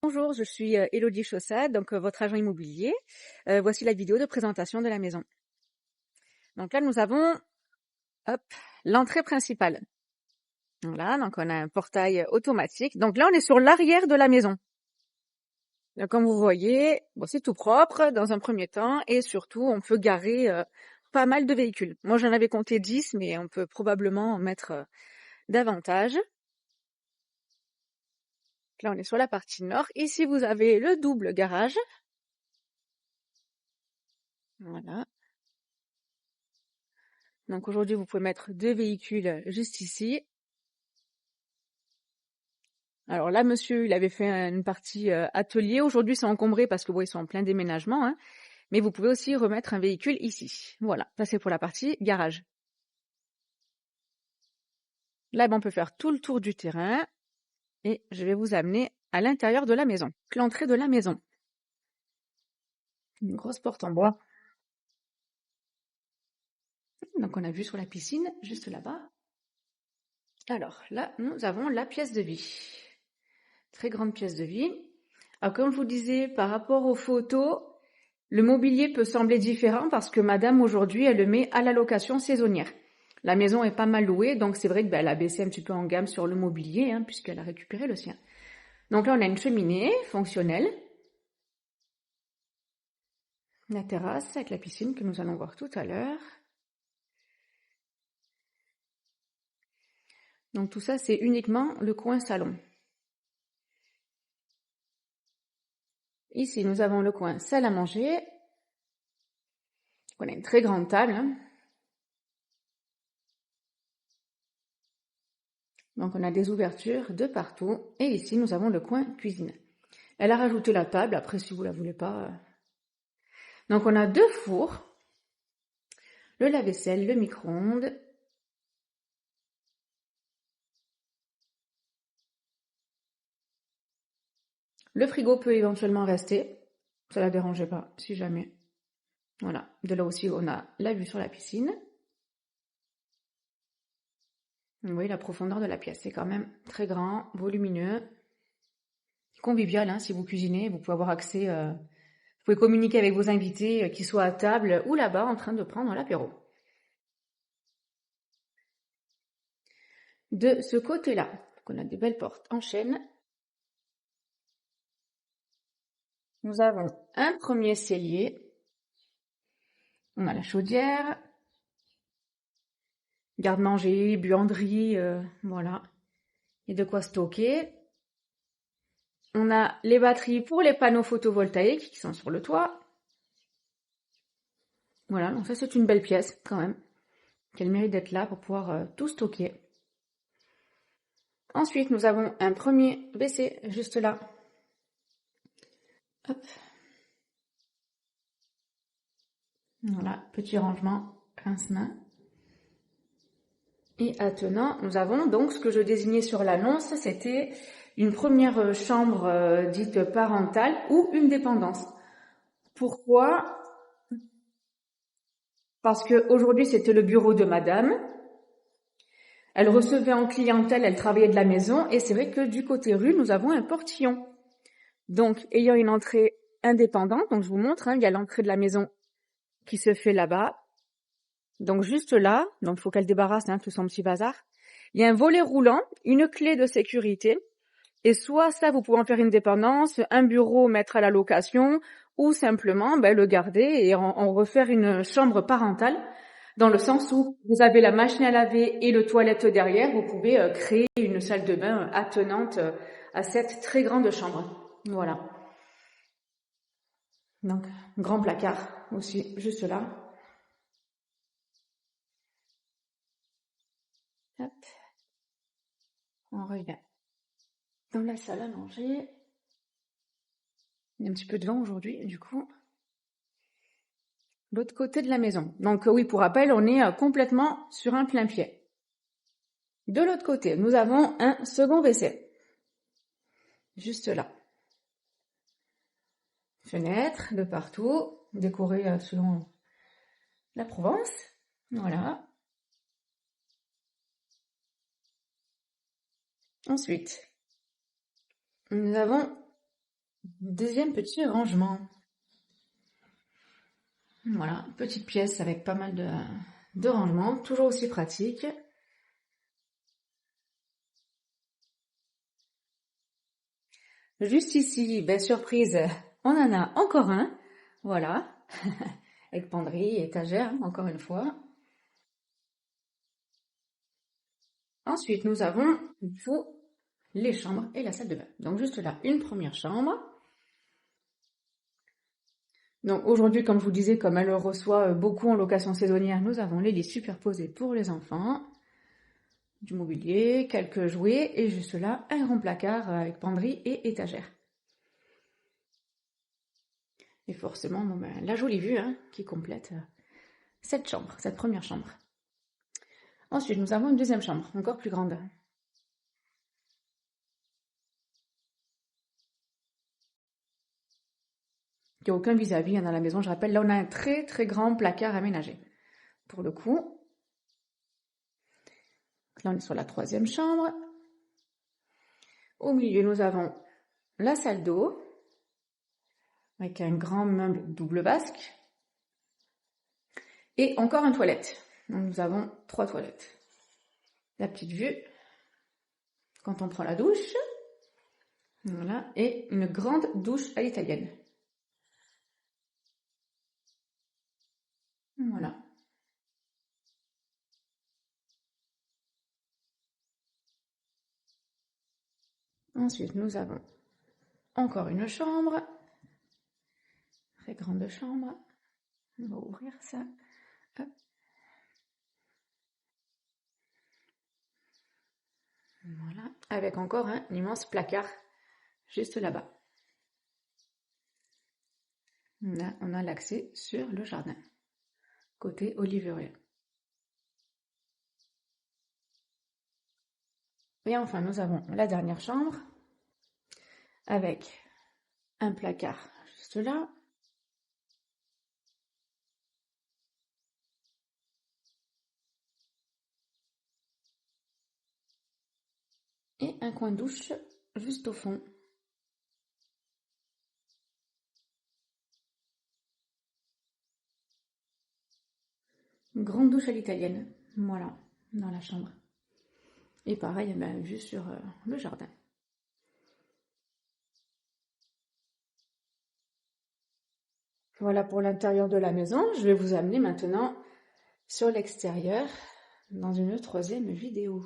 Bonjour, je suis Élodie Chaussade, donc votre agent immobilier. Voici la vidéo de présentation de la maison. Donc là, nous avons l'entrée principale. Voilà, donc on a un portail automatique. Donc là, on est sur l'arrière de la maison. Donc, comme vous voyez, bon, c'est tout propre dans un premier temps et surtout, on peut garer pas mal de véhicules. Moi, j'en avais compté 10, mais on peut probablement en mettre davantage. Là, on est sur la partie nord. Ici, vous avez le double garage. Voilà. Donc aujourd'hui, vous pouvez mettre 2 véhicules juste ici. Alors là, monsieur, il avait fait une partie atelier. Aujourd'hui, c'est encombré parce que bon, ils sont en plein déménagement, hein. Mais vous pouvez aussi remettre un véhicule ici. Voilà, ça c'est pour la partie garage. Là, ben, on peut faire tout le tour du terrain et je vais vous amener à l'intérieur de la maison, l'entrée de la maison. Une grosse porte en bois. Donc on a vue sur la piscine, juste là-bas. Alors là, nous avons la pièce de vie. Très grande pièce de vie. Alors comme je vous disais, par rapport aux photos, le mobilier peut sembler différent parce que madame, aujourd'hui, elle le met à la location saisonnière. La maison est pas mal louée, donc c'est vrai qu'elle a baissé un petit peu en gamme sur le mobilier, hein, puisqu'elle a récupéré le sien. Donc là, on a une cheminée fonctionnelle. La terrasse avec la piscine que nous allons voir tout à l'heure. Donc tout ça, c'est uniquement le coin salon. Ici, nous avons le coin salle à manger. On a une très grande table, hein. Donc on a des ouvertures de partout. Et ici, nous avons le coin cuisine. Elle a rajouté la table, après si vous la voulez pas. Donc on a 2 fours, le lave-vaisselle, le micro-ondes. Le frigo peut éventuellement rester, ça la dérangeait pas, si jamais. Voilà, de là aussi on a la vue sur la piscine. Vous voyez la profondeur de la pièce, c'est quand même très grand, volumineux, convivial, hein, si vous cuisinez, vous pouvez avoir accès, vous pouvez communiquer avec vos invités, qu'ils soient à table ou là-bas en train de prendre l'apéro. De ce côté-là, on a des belles portes en chêne. Nous avons un premier cellier. On a la chaudière, garde-manger, buanderie, voilà. Il y a de quoi stocker. On a les batteries pour les panneaux photovoltaïques qui sont sur le toit. Voilà, donc ça c'est une belle pièce quand même, qu'elle mérite d'être là pour pouvoir tout stocker. Ensuite, nous avons un premier WC juste là. Hop. Voilà, petit rangement, pince-main. Et attenant, nous avons donc ce que je désignais sur l'annonce, c'était une première chambre dite parentale ou une dépendance. Pourquoi? Parce qu'aujourd'hui, c'était le bureau de madame. Elle recevait en clientèle, elle travaillait de la maison, et c'est vrai que du côté rue, nous avons un portillon. Donc, ayant une entrée indépendante, donc je vous montre, hein, il y a l'entrée de la maison qui se fait là-bas. Donc juste là, donc il faut qu'elle débarrasse tout son petit bazar. Il y a un volet roulant, une clé de sécurité, et soit ça, vous pouvez en faire une dépendance, un bureau mettre à la location, ou simplement le garder et en refaire une chambre parentale, dans le sens où vous avez la machine à laver et le toilette derrière, vous pouvez créer une salle de bain attenante à cette très grande chambre. Voilà. Donc, grand placard aussi, juste là. Hop. On regarde. Dans la salle à manger. Il y a un petit peu de vent aujourd'hui, du coup. L'autre côté de la maison. Donc oui, pour rappel, on est complètement sur un plein pied. De l'autre côté, nous avons un second WC. Juste là. Fenêtre de partout, décorée selon la Provence. Voilà. Ensuite, nous avons Deuxième petit rangement. Voilà, petite pièce avec pas mal de rangements, toujours aussi pratique. Juste ici, ben surprise, on en a encore un. Voilà, avec penderie, étagère, encore une fois. Ensuite, nous avons, il faut les chambres et la salle de bain. Donc juste là, une première chambre. Donc aujourd'hui, comme je vous disais, comme elle reçoit beaucoup en location saisonnière, nous avons les lits superposés pour les enfants, du mobilier, quelques jouets et juste là, un grand placard avec penderie et étagère. Et forcément, bon ben, la jolie vue qui complète cette chambre, cette première chambre. Ensuite, nous avons une deuxième chambre, encore plus grande. Il n'y a aucun vis-à-vis dans la maison, je rappelle, là on a un très très grand placard aménagé. Pour le coup, là on est sur la troisième chambre. Au milieu, nous avons la salle d'eau, avec un grand meuble double vasque. Et encore une toilette. Donc nous avons 3 toilettes. La petite vue, quand on prend la douche. Voilà, et une grande douche à l'italienne. Voilà. Ensuite, nous avons encore une chambre. Très grande chambre. On va ouvrir ça. Hop. Voilà, avec encore un immense placard juste là-bas. Là, on a l'accès sur le jardin, côté oliveraie. Et enfin, nous avons la dernière chambre, avec un placard juste là. Et un coin douche juste au fond. Une grande douche à l'italienne, voilà, dans la chambre. Et pareil, ben, vue sur le jardin. Voilà pour l'intérieur de la maison. Je vais vous amener maintenant sur l'extérieur dans une troisième vidéo.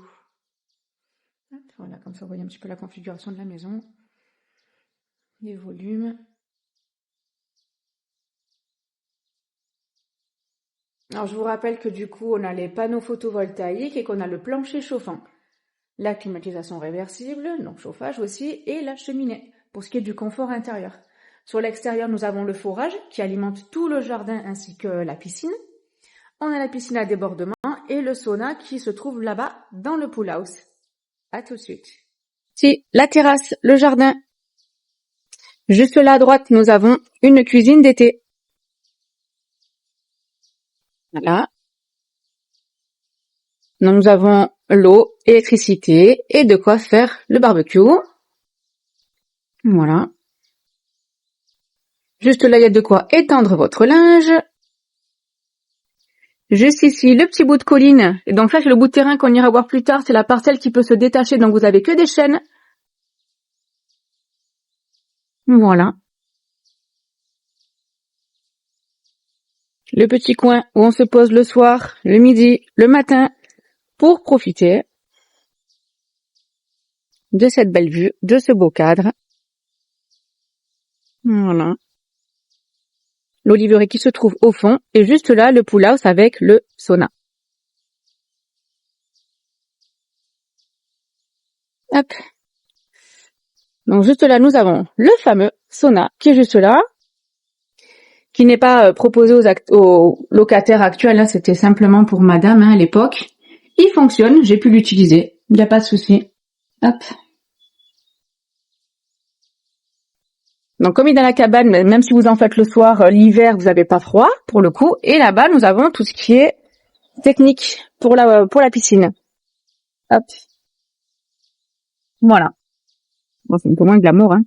Hop, voilà, comme ça vous voyez un petit peu la configuration de la maison, les volumes. Alors je vous rappelle que du coup on a les panneaux photovoltaïques et qu'on a le plancher chauffant, la climatisation réversible, donc chauffage aussi, et la cheminée pour ce qui est du confort intérieur. Sur l'extérieur, nous avons le forage qui alimente tout le jardin ainsi que la piscine. On a la piscine à débordement et le sauna qui se trouve là-bas dans le pool house. À tout de suite. Si, la terrasse, le jardin. Juste là à droite, nous avons une cuisine d'été. Voilà. Nous avons l'eau, l'électricité et de quoi faire le barbecue. Voilà. Juste là, il y a de quoi étendre votre linge. Juste ici, le petit bout de colline. Et donc ça, c'est le bout de terrain qu'on ira voir plus tard. C'est la parcelle qui peut se détacher, donc vous avez que des chênes. Voilà. Le petit coin où on se pose le soir, le midi, le matin, pour profiter de cette belle vue, de ce beau cadre. Voilà. L'oliveraie qui se trouve au fond, et juste là, le pool house avec le sauna. Hop. Donc juste là, nous avons le fameux sauna qui est juste là, qui n'est pas proposé aux locataires actuels. C'était simplement pour madame à l'époque. Il fonctionne, j'ai pu l'utiliser, il n'y a pas de souci. Hop. Donc comme il est dans la cabane, même si vous en faites le soir, l'hiver, vous n'avez pas froid pour le coup. Et là-bas, nous avons tout ce qui est technique pour la piscine. Hop. Voilà. Bon, c'est un peu moins glamour, hein.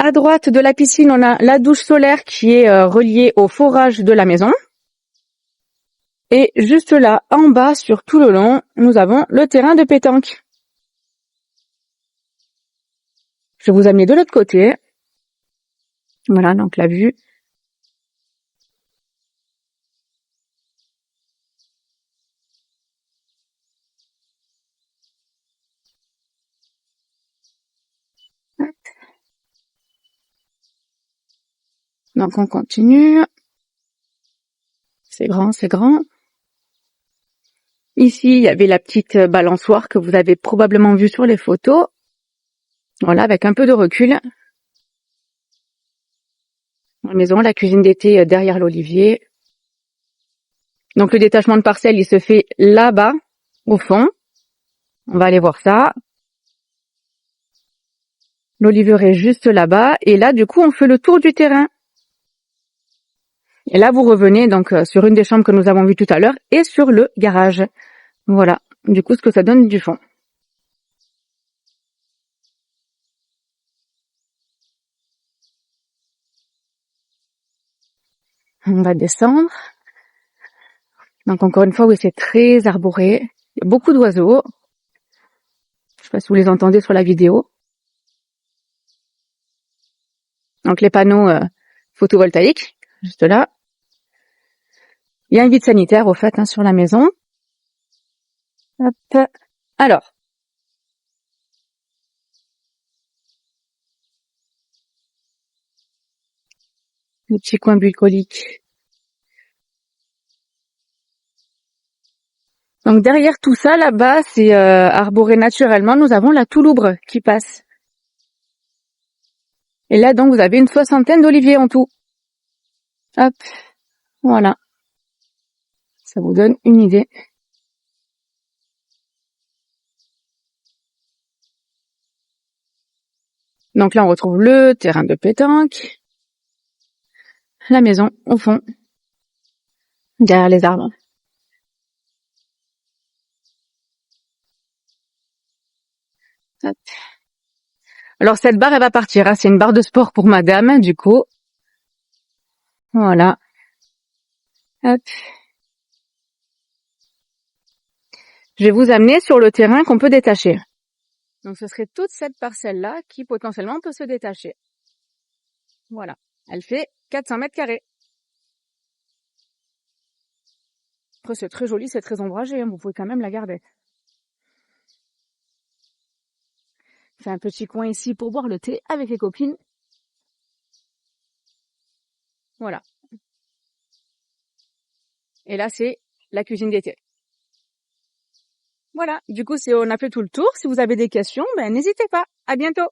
à droite de la piscine, on a la douche solaire qui est reliée au forage de la maison. Et juste là, en bas, sur tout le long, nous avons le terrain de pétanque. Je vais vous amener de l'autre côté. Voilà, donc la vue. Donc on continue. C'est grand, c'est grand. Ici, il y avait la petite balançoire que vous avez probablement vue sur les photos. Voilà, avec un peu de recul. La maison, la cuisine d'été derrière l'olivier. Donc le détachement de parcelles, il se fait là-bas, au fond. On va aller voir ça. L'oliveraie est juste là-bas. Et là, du coup, on fait le tour du terrain. Et là, vous revenez donc sur une des chambres que nous avons vues tout à l'heure et sur le garage. Voilà, du coup, ce que ça donne du fond. On va descendre. Donc encore une fois, oui, c'est très arboré. Il y a beaucoup d'oiseaux. Je sais pas si vous les entendez sur la vidéo. Donc les panneaux photovoltaïques, juste là. Il y a un vide sanitaire au fait sur la maison. Hop. Alors. Le petit coin bucolique. Donc derrière tout ça, là-bas, c'est arboré naturellement. Nous avons la touloubre qui passe. Et là, donc, vous avez une 60aine d'oliviers en tout. Hop. Voilà. Ça vous donne une idée. Donc là, on retrouve le terrain de pétanque. La maison, au fond. Derrière les arbres. Hop. Alors cette barre, elle va partir. C'est une barre de sport pour madame, du coup. Voilà. Hop. Je vais vous amener sur le terrain qu'on peut détacher. Donc ce serait toute cette parcelle-là qui potentiellement peut se détacher. Voilà. Elle fait 400 mètres carrés. Après c'est très joli, c'est très ombragé. Vous pouvez quand même la garder. C'est un petit coin ici pour boire le thé avec les copines. Voilà. Et là, c'est la cuisine d'été. Voilà. Du coup, on a fait tout le tour. Si vous avez des questions, n'hésitez pas. À bientôt.